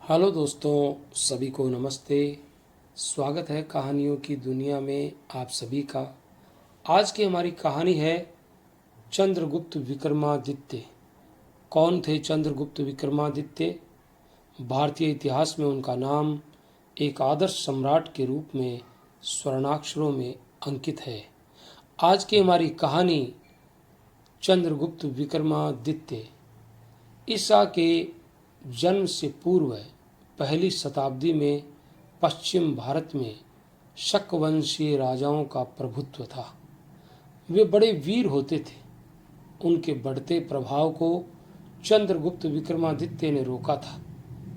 Hello दोस्तों, सभी को नमस्ते। स्वागत है कहानियों की दुनिया में आप सभी का। आज की हमारी कहानी है चंद्रगुप्त विक्रमादित्य। कौन थे चंद्रगुप्त विक्रमादित्य? भारतीय इतिहास में उनका नाम एक आदर्श सम्राट के रूप में स्वर्णाक्षरों में अंकित है। आज की हमारी कहानी चंद्रगुप्त विक्रमादित्य ईसा के जन्म से पूर्व पहली शताब्दी में पश्चिम भारत में शक वंशीय राजाओं का प्रभुत्व था। वे बड़े वीर होते थे। उनके बढ़ते प्रभाव को चंद्रगुप्त विक्रमादित्य ने रोका था।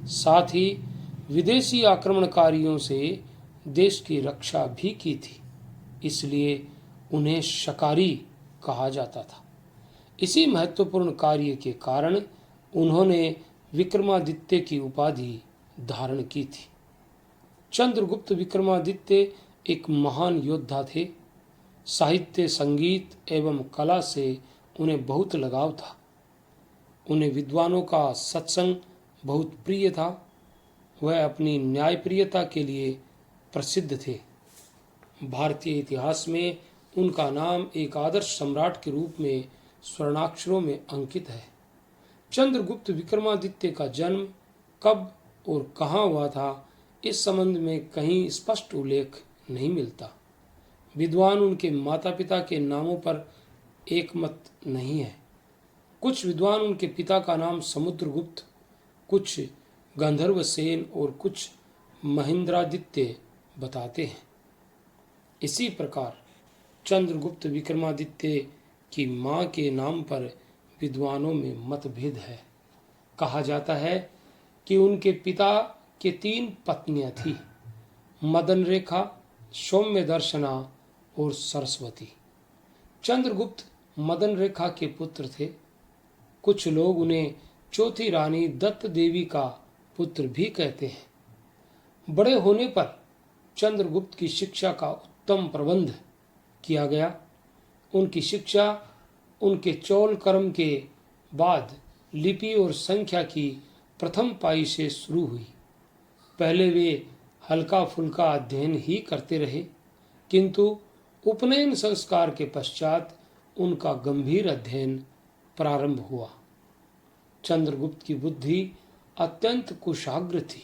साथ ही विदेशी आक्रमणकारियों से देश की रक्षा भी की थी। इसलिए उन्हें शकारी कहा जाता था। इसी महत्वपूर्ण कार्य के कारण उन्होंने विक्रमादित्य की उपाधि धारण की थी। चंद्रगुप्त विक्रमादित्य एक महान योद्धा थे। साहित्य, संगीत एवं कला से उन्हें बहुत लगाव था। उन्हें विद्वानों का सत्संग बहुत प्रिय था। वह अपनी न्यायप्रियता के लिए प्रसिद्ध थे। भारतीय इतिहास में उनका नाम एक आदर्श सम्राट के रूप में स्वर्णाक्षरों में अंकित है। चंद्रगुप्त विक्रमादित्य का जन्म कब और कहाँ हुआ था, इस संबंध में कहीं स्पष्ट उल्लेख नहीं मिलता। विद्वान उनके माता पिता के नामों पर एकमत नहीं है। कुछ विद्वान उनके पिता का नाम समुद्रगुप्त, कुछ गंधर्वसेन और कुछ महेंद्रादित्य बताते हैं। इसी प्रकार चंद्रगुप्त विक्रमादित्य की मां के नाम पर विद्वानों में मतभेद है। कहा जाता है कि उनके पिता के 3 पत्नियां थी, मदन रेखा, सौम्य दर्शना और सरस्वती। चंद्रगुप्त मदन रेखा के पुत्र थे। कुछ लोग उन्हें चौथी रानी दत्त देवी का पुत्र भी कहते हैं। बड़े होने पर चंद्रगुप्त की शिक्षा का उत्तम प्रबंध किया गया। उनकी शिक्षा उनके चौल कर्म के बाद लिपि और संख्या की प्रथम पाई से शुरू हुई। पहले वे हल्का फुल्का अध्ययन ही करते रहे, किंतु उपनयन संस्कार के पश्चात उनका गंभीर अध्ययन प्रारंभ हुआ। चंद्रगुप्त की बुद्धि अत्यंत कुशाग्र थी।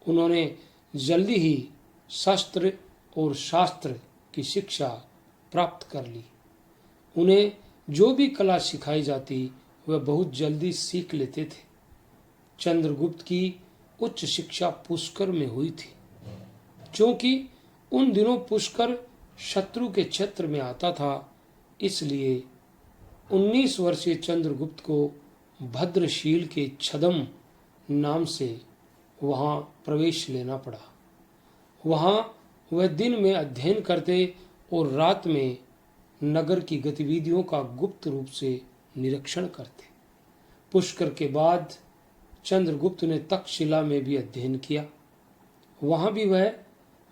उन्होंने जल्दी ही शस्त्र और शास्त्र की शिक्षा प्राप्त कर ली। उन्हें जो भी कला सिखाई जाती वह बहुत जल्दी सीख लेते थे। चंद्रगुप्त की उच्च शिक्षा पुष्कर में हुई थी। क्योंकि उन दिनों पुष्कर शत्रु के क्षेत्र में आता था, इसलिए 19 वर्षीय चंद्रगुप्त को भद्रशील के छदम नाम से वहां प्रवेश लेना पड़ा। वहां वह दिन में अध्ययन करते और रात में नगर की गतिविधियों का गुप्त रूप से निरीक्षण करते। पुष्कर के बाद चंद्रगुप्त ने तक्षशिला में भी अध्ययन किया। वहां भी वह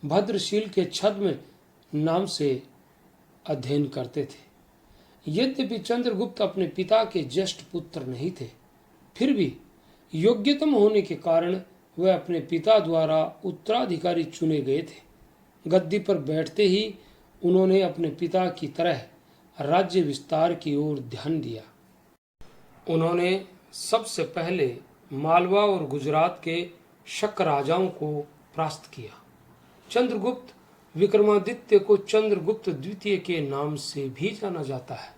भद्रशील के छद्म नाम से अध्ययन करते थे। यद्यपि चंद्रगुप्त अपने पिता के ज्येष्ठ पुत्र नहीं थे, फिर भी योग्यतम होने के कारण वह अपने पिता द्वारा उत्तराधिकारी चुने गए थे। गद्दी पर बैठते ही उन्होंने अपने पिता की तरह राज्य विस्तार की ओर ध्यान दिया। उन्होंने सबसे पहले मालवा और गुजरात के शक राजाओं को परास्त किया। चंद्रगुप्त विक्रमादित्य को चंद्रगुप्त द्वितीय के नाम से भी जाना जाता है।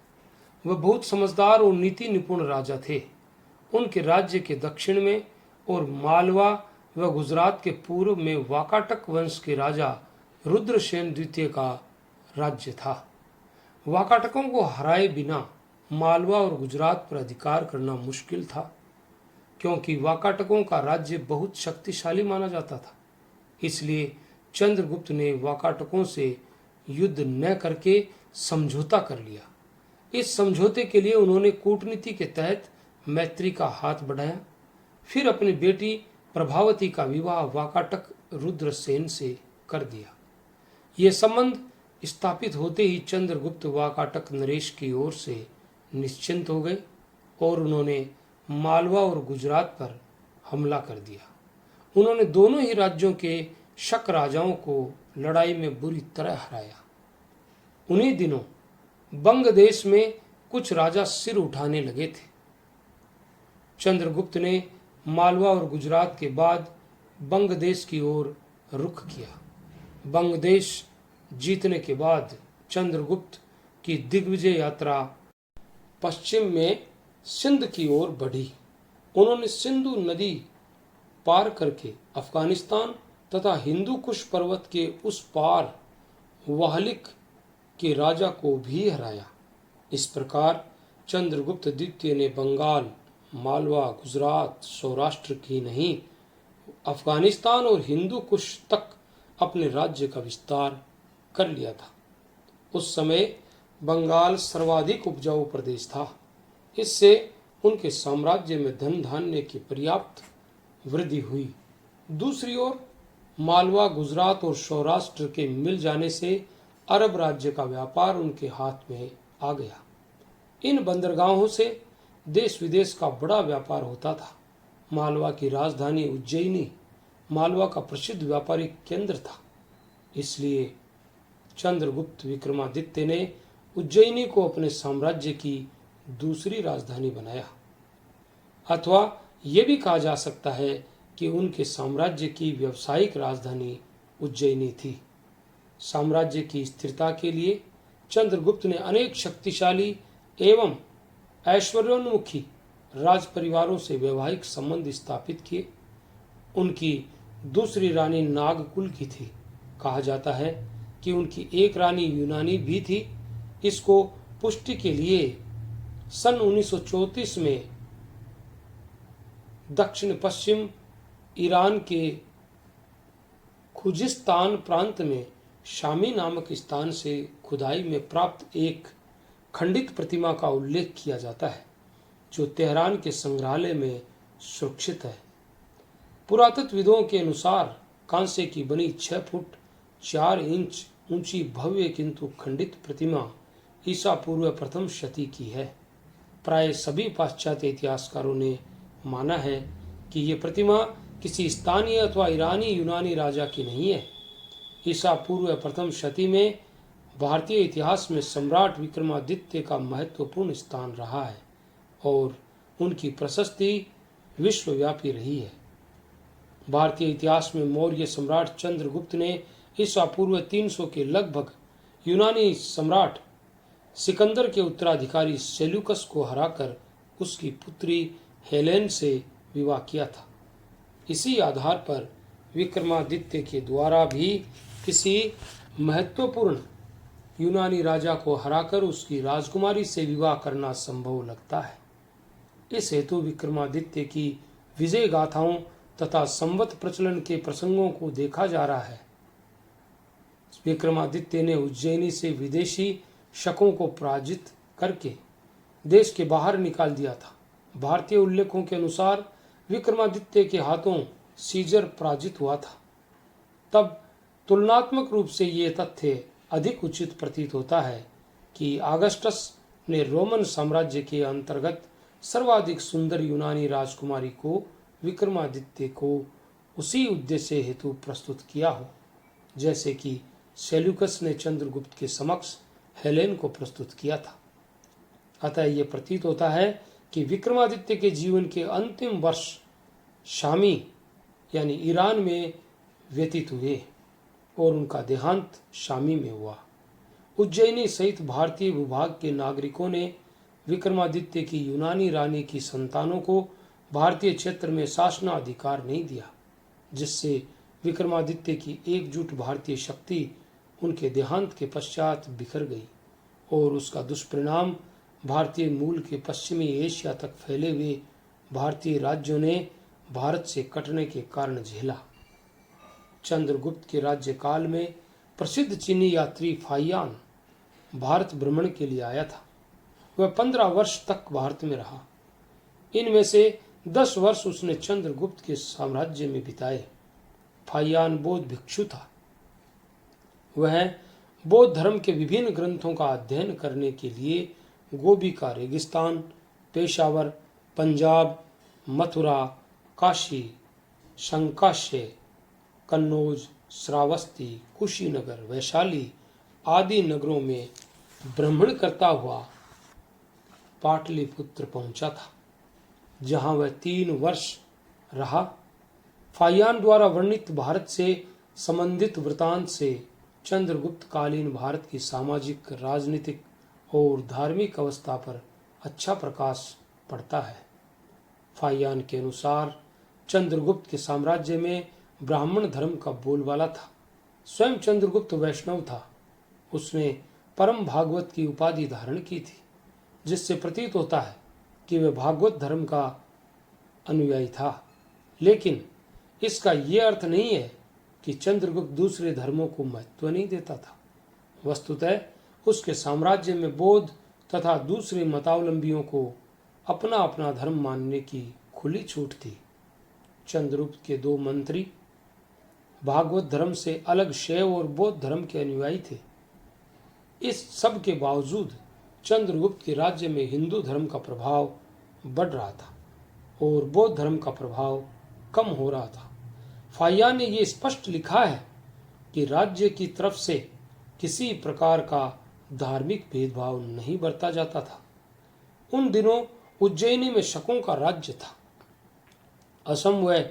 वह बहुत समझदार और नीति निपुण राजा थे। उनके राज्य के दक्षिण में और मालवा व गुजरात के पूर्व में वाकाटक वंश के राजा रुद्रसेन द्वितीय का राज्य था। वाकाटकों को हराए बिना मालवा और गुजरात पर अधिकार करना मुश्किल था, क्योंकि वाकाटकों का राज्य बहुत शक्तिशाली माना जाता था। इसलिए चंद्रगुप्त ने वाकाटकों से युद्ध न करके समझौता कर लिया। इस समझौते के लिए उन्होंने कूटनीति के तहत मैत्री का हाथ बढ़ाया। फिर अपनी बेटी प्रभावती का विवाह वाकाटक रुद्रसेन से कर दिया। ये संबंध स्थापित होते ही चंद्रगुप्त वाकाटक नरेश की ओर से निश्चिंत हो गए और उन्होंने मालवा और गुजरात पर हमला कर दिया। उन्होंने दोनों ही राज्यों के शक राजाओं को लड़ाई में बुरी तरह हराया। उन्हीं दिनों बंग देश में कुछ राजा सिर उठाने लगे थे। चंद्रगुप्त ने मालवा और गुजरात के बाद बंग देश की ओर रुख किया। बंग देश जीतने के बाद चंद्रगुप्त की दिग्विजय यात्रा पश्चिम में सिंध की ओर बढ़ी। उन्होंने सिंधु नदी पार करके अफगानिस्तान तथा हिंदू कुश पर्वत के उस पार वाहलिक के राजा को भी हराया। इस प्रकार चंद्रगुप्त द्वितीय ने बंगाल, मालवा, गुजरात, सौराष्ट्र की नहीं, अफगानिस्तान और हिंदू कुश तक अपने राज्य का विस्तार कर लिया था। उस समय बंगाल सर्वाधिक उपजाऊ प्रदेश था। इससे उनके साम्राज्य में धन धान्य की पर्याप्त वृद्धि हुई। दूसरी ओर मालवा, गुजरात और सौराष्ट्र के मिल जाने से अरब राज्य का व्यापार उनके हाथ में आ गया। इन बंदरगाहों से देश विदेश का बड़ा व्यापार होता था। मालवा की राजधानी उज्जैनी मालवा का प्रसिद्ध व्यापारिक केंद्र था। इसलिए चंद्रगुप्त विक्रमादित्य ने उज्जैनी को अपने साम्राज्य की दूसरी राजधानी बनाया। अथवा ये भी कहा जा सकता है कि उनके साम्राज्य की व्यावसायिक राजधानी उज्जैनी थी। साम्राज्य की स्थिरता के लिए चंद्रगुप्त ने अनेक शक्तिशाली एवं ऐश्वर्योन्मुखी राज परिवारों से वैवाहिक संबंध स्थापित किए। उनकी दूसरी रानी नागकुल की थी। कहा जाता है कि उनकी एक रानी यूनानी भी थी। इसको पुष्टि के लिए सन 1934 में दक्षिण पश्चिम ईरान के खुजिस्तान प्रांत में शामी नामक स्थान से खुदाई में प्राप्त एक खंडित प्रतिमा का उल्लेख किया जाता है, जो तेहरान के संग्रहालय में सुरक्षित है। पुरातत्वविदों के अनुसार कांसे की बनी 6 फुट 4 इंच ऊंची भव्य किंतु खंडित प्रतिमा ईसा पूर्व प्रथम शती की है। प्राय सभी पाश्चात्य इतिहासकारों ने माना है कि ये प्रतिमा किसी स्थानीय अथवा ईरानी यूनानी राजा की नहीं है। ईसा पूर्व प्रथम शती में भारतीय इतिहास में सम्राट विक्रमादित्य का महत्वपूर्ण स्थान रहा है और उनकी प्रशस्ति विश्वव्यापी रही है। भारतीय इतिहास में मौर्य सम्राट चंद्रगुप्त ने ईसा पूर्व 300 के लगभग यूनानी सम्राट सिकंदर के उत्तराधिकारी सेल्यूकस को हराकर उसकी पुत्री हेलेन से विवाह किया था। इसी आधार पर विक्रमादित्य के द्वारा भी किसी महत्वपूर्ण यूनानी राजा को हराकर उसकी राजकुमारी से विवाह करना संभव लगता है। इस हेतु विक्रमादित्य की विजय गाथाओं तथा संवत प्रचलन के प्रसंगों को देखा जा रहा है। विक्रमादित्य ने उज्जैनी से विदेशी शकों को पराजित करके देश के बाहर निकाल दिया था। भारतीय उल्लेखों के अनुसार विक्रमादित्य के हाथों सीजर पराजित हुआ था। तब तुलनात्मक रूप से ये तथ्य अधिक उचित प्रतीत होता है कि आगस्टस ने रोमन साम्राज्य के अंतर्गत सर्वाधिक सुंदर यूनानी राजकुमारी को विक्रमादित्य को उसी उद्देश्य हेतु प्रस्तुत किया हो, जैसे कि सेल्यूकस ने चंद्रगुप्त के समक्ष हेलेन को प्रस्तुत किया था। अतः यह प्रतीत होता है कि विक्रमादित्य के जीवन के अंतिम वर्ष शामी यानी ईरान में व्यतीत हुए और उनका देहांत शामी में हुआ। उज्जैनी सहित भारतीय भूभाग के नागरिकों ने विक्रमादित्य की यूनानी रानी की संतानों को भारतीय क्षेत्र में शासनाधिकार नहीं दिया, जिससे विक्रमादित्य की एकजुट भारतीय शक्ति उनके देहांत के पश्चात बिखर गई और उसका दुष्परिणाम भारतीय मूल के पश्चिमी एशिया तक फैले हुए भारतीय राज्यों ने भारत से कटने के कारण झेला। चंद्रगुप्त के राज्यकाल में प्रसिद्ध चीनी यात्री फाहियान भारत भ्रमण के लिए आया था। वह 15 वर्ष तक भारत में रहा। इनमें से 10 वर्ष उसने चंद्रगुप्त के साम्राज्य में बिताए। फाहियान बौद्ध भिक्षु था। वह बौद्ध धर्म के विभिन्न ग्रंथों का अध्ययन करने के लिए गोबी का रेगिस्तान, पेशावर, पंजाब, मथुरा, काशी, शंकाश्य, कन्नौज, श्रावस्ती, कुशीनगर, वैशाली आदि नगरों में भ्रमण करता हुआ पाटलिपुत्र पहुंचा था, जहां वह 3 वर्ष रहा। फाहियान द्वारा वर्णित भारत से संबंधित वृतांत से चंद्रगुप्त कालीन भारत की सामाजिक, राजनीतिक और धार्मिक अवस्था पर अच्छा प्रकाश पड़ता है। फाहियान के अनुसार चंद्रगुप्त के साम्राज्य में ब्राह्मण धर्म का बोलबाला था। स्वयं चंद्रगुप्त वैष्णव था। उसने परम भागवत की उपाधि धारण की थी, जिससे प्रतीत होता है कि वह भागवत धर्म का अनुयायी था। लेकिन इसका यह अर्थ नहीं है कि चंद्रगुप्त दूसरे धर्मों को महत्व नहीं देता था। वस्तुतः उसके साम्राज्य में बौद्ध तथा दूसरे मतावलंबियों को अपना अपना धर्म मानने की खुली छूट थी। चंद्रगुप्त के 2 मंत्री भागवत धर्म से अलग शैव और बौद्ध धर्म के अनुयायी थे। इस सब के बावजूद चंद्रगुप्त के राज्य में हिंदू धर्म का प्रभाव बढ़ रहा था और बौद्ध धर्म का प्रभाव कम हो रहा था। फाहियान ने यह स्पष्ट लिखा है कि राज्य की तरफ से किसी प्रकार का धार्मिक भेदभाव नहीं बरता जाता था। उन दिनों उज्जैनी में शकों का राज्य था। असम व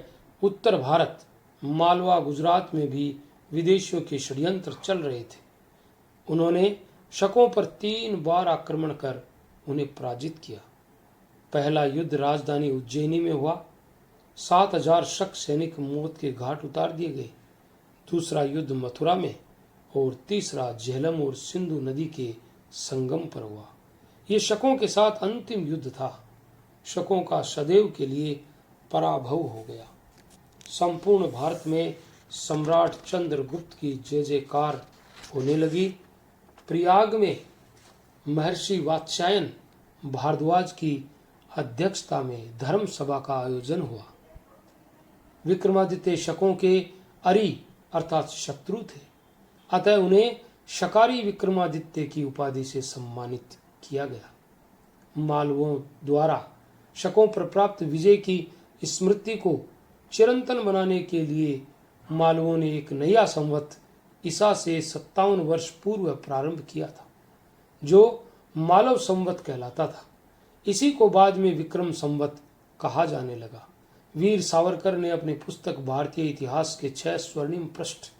उत्तर भारत, मालवा, गुजरात में भी विदेशियों के षड्यंत्र चल रहे थे। उन्होंने शकों पर 3 बार आक्रमण कर उन्हें पराजित किया। पहला युद्ध राजधानी उज्जैनी में हुआ। 7000 शक सैनिक मौत के घाट उतार दिए गए। दूसरा युद्ध मथुरा में और तीसरा झेलम और सिंधु नदी के संगम पर हुआ। ये शकों के साथ अंतिम युद्ध था। शकों का सदैव के लिए पराभव हो गया। संपूर्ण भारत में सम्राट चंद्रगुप्त की जय जयकार होने लगी। प्रयाग में महर्षि वात्स्यायन भारद्वाज की अध्यक्षता में धर्म सभा का आयोजन हुआ। विक्रमादित्य शकों के अरि अर्थात शत्रु थे, अतः उन्हें शकारी विक्रमादित्य की उपाधि से सम्मानित किया गया। मालवों द्वारा शकों पर प्राप्त विजय की स्मृति को चिरंतन बनाने के लिए मालवों ने एक नया संवत ईसा से 57 वर्ष पूर्व प्रारंभ किया था, जो मालव संवत कहलाता था। इसी को बाद में विक्रम संवत कहा जाने लगा। वीर सावरकर ने अपनी पुस्तक भारतीय इतिहास के 6 स्वर्णिम पृष्ठ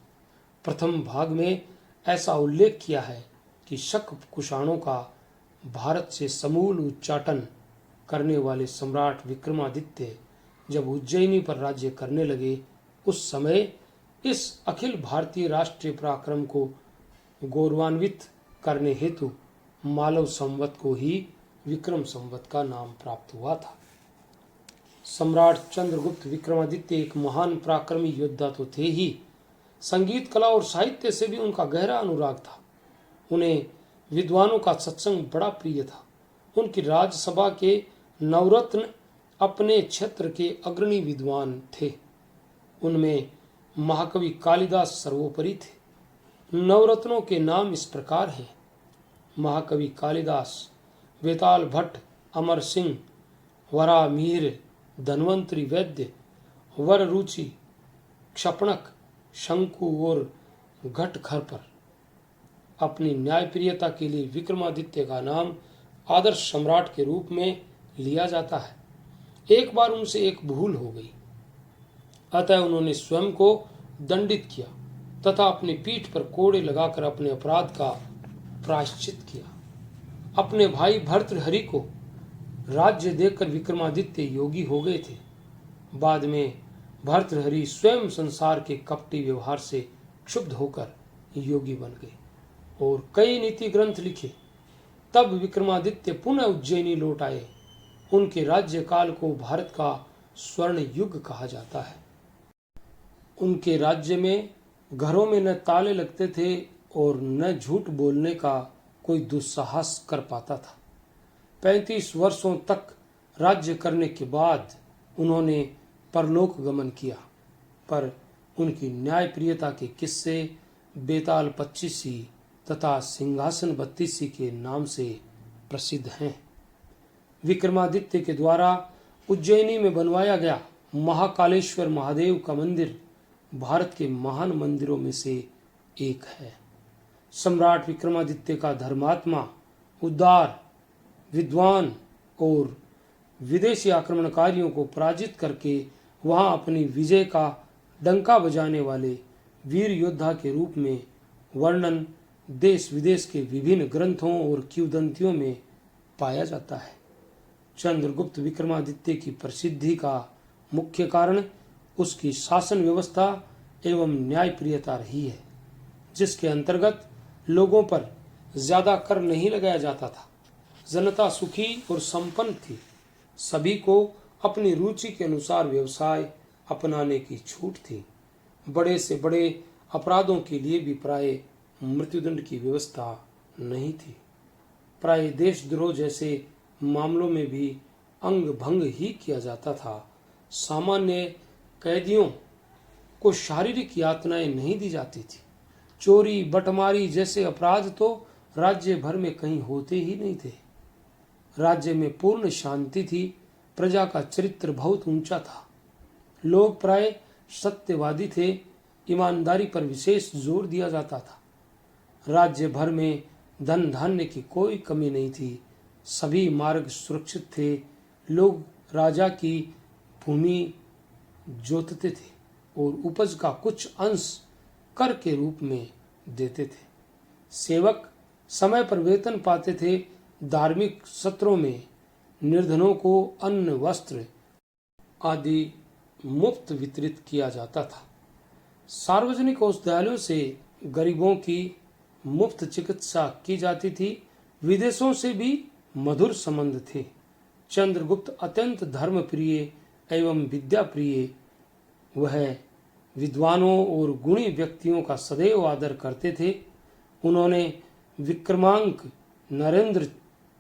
प्रथम भाग में ऐसा उल्लेख किया है कि शक कुषाणों का भारत से समूल उच्चाटन करने वाले सम्राट विक्रमादित्य जब उज्जैनी पर राज्य करने लगे, उस समय इस अखिल भारतीय राष्ट्रीय पराक्रम को गौरवान्वित करने हेतु मालव संवत को ही विक्रम संवत का नाम प्राप्त हुआ था। सम्राट चंद्रगुप्त विक्रमादित्य एक महान पराक्रमी योद्धा तो थे ही, संगीत, कला और साहित्य से भी उनका गहरा अनुराग था। उन्हें विद्वानों का सत्संग बड़ा प्रिय था। उनकी राजसभा के नवरत्न अपने क्षेत्र के अग्रणी विद्वान थे। उनमें महाकवि कालिदास सर्वोपरि थे। नवरत्नों के नाम इस प्रकार हैं: महाकवि कालिदास, वेताल भट्ट, अमर सिंह, वरामीर, धन्वंतरी वैद्य, वर रुचि, क्षपणक, शंकु और घटखरपर। अपनी न्यायप्रियता के लिए विक्रमादित्य का नाम आदर्श सम्राट के रूप में लिया जाता है। एक बार उनसे एक भूल हो गई, अतः उन्होंने स्वयं को दंडित किया तथा अपनी पीठ पर कोड़े लगाकर अपने अपराध का प्रायश्चित किया। अपने भाई भर्तृहरि को राज्य देकर विक्रमादित्य योगी हो गए थे। बाद में भर्तृहरि स्वयं संसार के कपटी व्यवहार से क्षुब्ध होकर योगी बन गए और कई नीति ग्रंथ लिखे। तब विक्रमादित्य पुनः उज्जैनी लौट आए। उनके राज्य काल को भारत का स्वर्ण युग कहा जाता है। उनके राज्य में घरों में न ताले लगते थे और न झूठ बोलने का कोई दुस्साहस कर पाता था। 35 वर्षों तक राज्य करने के बाद उन्होंने परलोक गमन किया, पर उनकी न्यायप्रियता के किस्से बेताल 25 तथा सिंहासन 32 के नाम से प्रसिद्ध हैं। विक्रमादित्य के द्वारा उज्जैनी में बनवाया गया महाकालेश्वर महादेव का मंदिर भारत के महान मंदिरों में से एक है। सम्राट विक्रमादित्य का धर्मात्मा, उदार, विद्वान और विदेशी आक्रमणकारियों को पराजित करके वहां अपनी विजय का डंका बजाने वाले वीर योद्धा के रूप में वर्णन देश विदेश के विभिन्न ग्रंथों और किंवदंतियों में पाया जाता है। चंद्रगुप्त विक्रमादित्य की प्रसिद्धि का मुख्य कारण उसकी शासन व्यवस्था एवं न्यायप्रियता रही है, जिसके अंतर्गत लोगों पर ज्यादा कर नहीं लगाया जाता था। जनता सुखी और संपन्न थी। सभी को अपनी रुचि के अनुसार व्यवसाय अपनाने की छूट थी। बड़े से बड़े अपराधों के लिए भी प्राय मृत्युदंड की व्यवस्था नहीं थी। प्राय देशद्रोह जैसे मामलों में भी अंग भंग ही किया जाता था। सामान्य कैदियों को शारीरिक यातनाएं नहीं दी जाती थी। चोरी, बटमारी जैसे अपराध तो राज्य भर में कहीं होते ही नहीं थे। राज्य में पूर्ण शांति थी। प्रजा का चरित्र बहुत ऊंचा था। लोग प्राय सत्यवादी थे। ईमानदारी पर विशेष जोर दिया जाता था। राज्य भर में धन धान्य की कोई कमी नहीं थी। सभी मार्ग सुरक्षित थे। लोग राजा की भूमि जोतते थे और उपज का कुछ अंश कर के रूप में देते थे। सेवक समय पर वेतन पाते थे। धार्मिक सत्रों में निर्धनों को अन्न, वस्त्र आदि मुफ्त वितरित किया जाता था। सार्वजनिक औषधालयों से गरीबों की मुफ्त चिकित्सा की जाती थी। विदेशों से भी मधुर संबंध थे। चंद्रगुप्त अत्यंत धर्मप्रिय एवं विद्याप्रिय, वह विद्वानों और गुणी व्यक्तियों का सदैव आदर करते थे। उन्होंने विक्रमांक नरेंद्र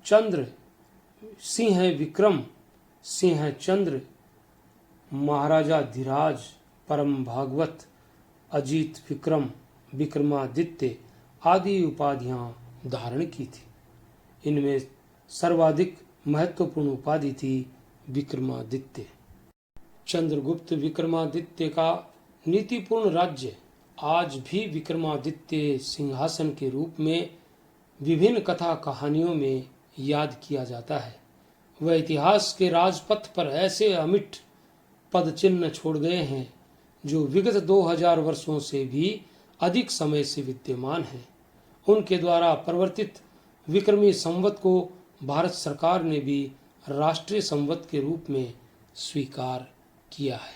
चंद्र सिंह विक्रम सिंह चंद्र, महाराजा धीराज, परम भागवत, अजीत विक्रम, विक्रमादित्य आदि उपाधियां धारण की थी। इनमें सर्वाधिक महत्वपूर्ण उपाधि थी विक्रमादित्य। चंद्रगुप्त विक्रमादित्य का नीतिपूर्ण राज्य आज भी विक्रमादित्य सिंहासन के रूप में विभिन्न कथा कहानियों में याद किया जाता है। वह इतिहास के राजपथ पर ऐसे अमिट पद चिन्ह छोड़ गए हैं जो विगत 2000 वर्षों से भी अधिक समय से विद्यमान हैं। उनके द्वारा प्रवर्तित विक्रमी संवत को भारत सरकार ने भी राष्ट्रीय संवत के रूप में स्वीकार किया है।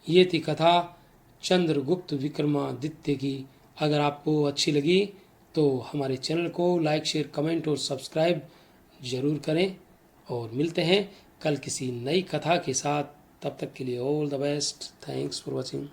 ये थी कथा चंद्रगुप्त विक्रमादित्य की। अगर आपको अच्छी लगी तो हमारे चैनल को लाइक, शेयर, कमेंट और सब्सक्राइब जरूर करें और मिलते हैं कल किसी नई कथा के साथ। तब तक के लिए all the best. Thanks for watching.